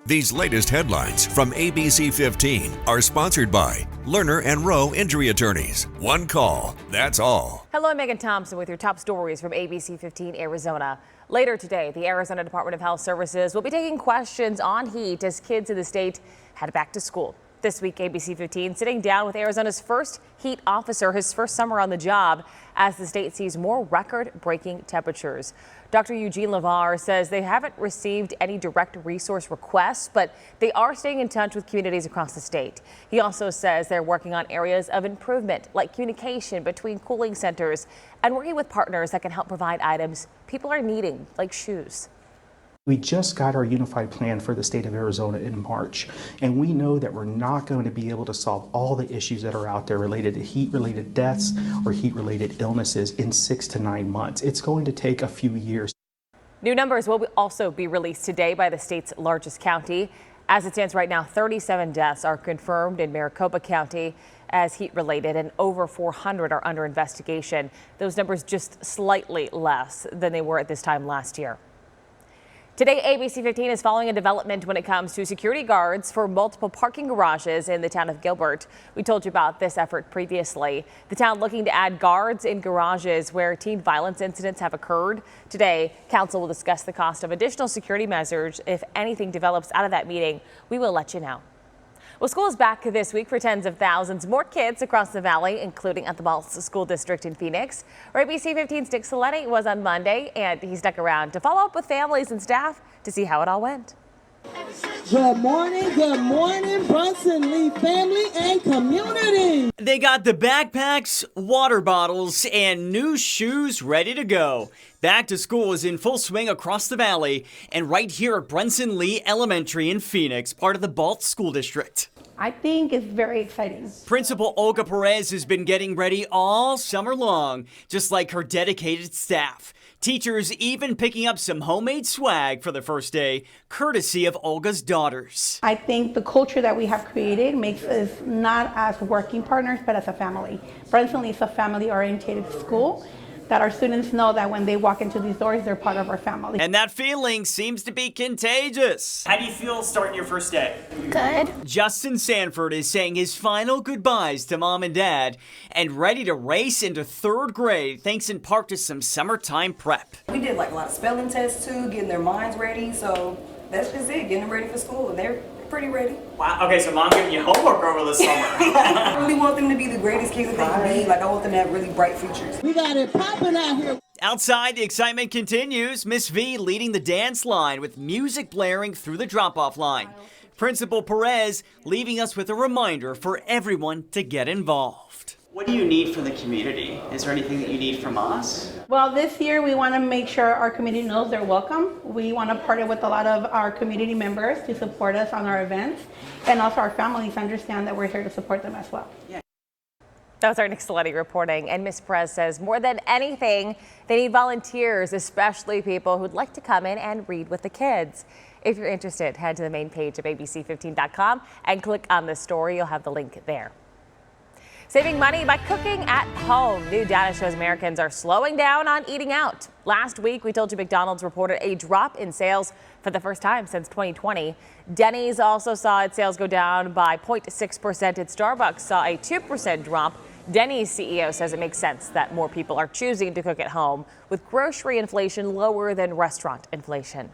These latest headlines from ABC15 are sponsored by Lerner and Rowe Injury Attorneys. One call, that's all. Hello, I'm Megan Thompson with your top stories from ABC15 Arizona. Later today, the Arizona Department of Health Services will be taking questions on heat as kids in the state head back to school. This week, ABC15 sitting down with Arizona's first heat officer, his first summer on the job, as the state sees more record-breaking temperatures. Dr. Eugene LeVar says they haven't received any direct resource requests, but they are staying in touch with communities across the state. He also says they're working on areas of improvement, like communication between cooling centers and working with partners that can help provide items people are needing, like shoes. We just got our unified plan for the state of Arizona in March, and we know that we're not going to be able to solve all the issues that are out there related to heat-related deaths or heat-related illnesses in 6 to 9 months. It's going to take a few years. New numbers will also be released today by the state's largest county. As it stands right now, 37 deaths are confirmed in Maricopa County as heat-related, and over 400 are under investigation. Those numbers just slightly less than they were at this time last year. Today, ABC15 is following a development when it comes to security guards for multiple parking garages in the town of Gilbert. We told you about this effort previously. The town looking to add guards in garages where teen violence incidents have occurred. Today, council will discuss the cost of additional security measures. If anything develops out of that meeting, we will let you know. Well, school is back this week for tens of thousands more kids across the valley, including at the Balls School District in Phoenix, where ABC15's Dick Saletti was on Monday, and he stuck around to follow up with families and staff to see how it all went. Good morning, Brunson Lee family and community. They got the backpacks, water bottles, and new shoes ready to go. Back to school is in full swing across the valley and right here at Brunson Lee Elementary in Phoenix, part of the Balls School District. I think it's very exciting. Principal Olga Perez has been getting ready all summer long, just like her dedicated staff. Teachers even picking up some homemade swag for the first day, courtesy of Olga's daughters. I think the culture that we have created makes us not as working partners, but as a family. Brunson Lee is a family-oriented school that our students know that when they walk into these doors, they're part of our family. And that feeling seems to be contagious. How do you feel starting your first day? Good. Justin Sanford is saying his final goodbyes to mom and dad and ready to race into third grade, thanks in part to some summertime prep. We did like a lot of spelling tests too, getting their minds ready, so that's just it, getting them ready for school, and they're pretty ready. Wow, okay, so mom giving you homework over the summer. I really want them to be the greatest kids that they can be. Like, I want them to have really bright futures. We got it popping out here. Outside, the excitement continues. Miss V leading the dance line with music blaring through the drop-off line. Principal Perez leaving us with a reminder for everyone to get involved. What do you need from the community? Is there anything that you need from us? Well, this year we want to make sure our community knows they're welcome. We want to partner with a lot of our community members to support us on our events, and also our families understand that we're here to support them as well. Yeah. That was our Nick Saletti reporting, and Ms. Perez says more than anything, they need volunteers, especially people who'd like to come in and read with the kids. If you're interested, head to the main page of ABC15.com and click on the story. You'll have the link there. Saving money by cooking at home. New data shows Americans are slowing down on eating out. Last week, we told you McDonald's reported a drop in sales for the first time since 2020. Denny's also saw its sales go down by 0.6%, and Starbucks saw a 2% drop. Denny's CEO says it makes sense that more people are choosing to cook at home, with grocery inflation lower than restaurant inflation.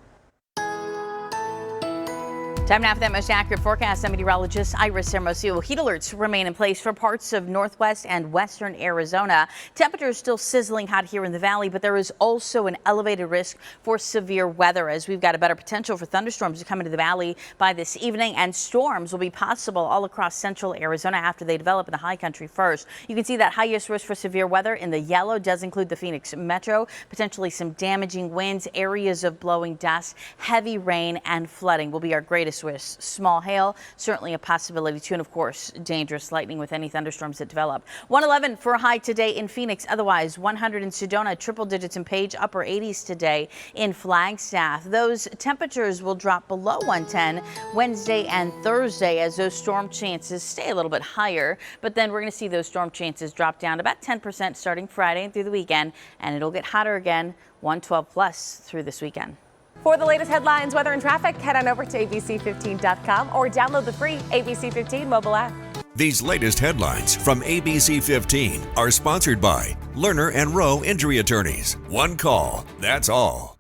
Time now for that most accurate forecast. I'm meteorologist Iris Hermosillo. Heat alerts remain in place for parts of northwest and western Arizona. Temperatures still sizzling hot here in the valley, but there is also an elevated risk for severe weather as we've got a better potential for thunderstorms to come into the valley by this evening, and storms will be possible all across central Arizona after they develop in the high country first. You can see that highest risk for severe weather in the yellow does include the Phoenix metro, potentially some damaging winds, areas of blowing dust, heavy rain and flooding will be our greatest risk. Small hail, certainly a possibility too, and of course, dangerous lightning with any thunderstorms that develop. 111 for a high today in Phoenix, otherwise 100 in Sedona, triple digits in Page, upper 80s today in Flagstaff. Those temperatures will drop below 110 Wednesday and Thursday as those storm chances stay a little bit higher, but then we're going to see those storm chances drop down to about 10% starting Friday and through the weekend, and it'll get hotter again, 112 plus through this weekend. For the latest headlines, weather, and traffic, head on over to ABC15.com or download the free ABC15 mobile app. These latest headlines from ABC15 are sponsored by Lerner and Rowe Injury Attorneys. One call, that's all.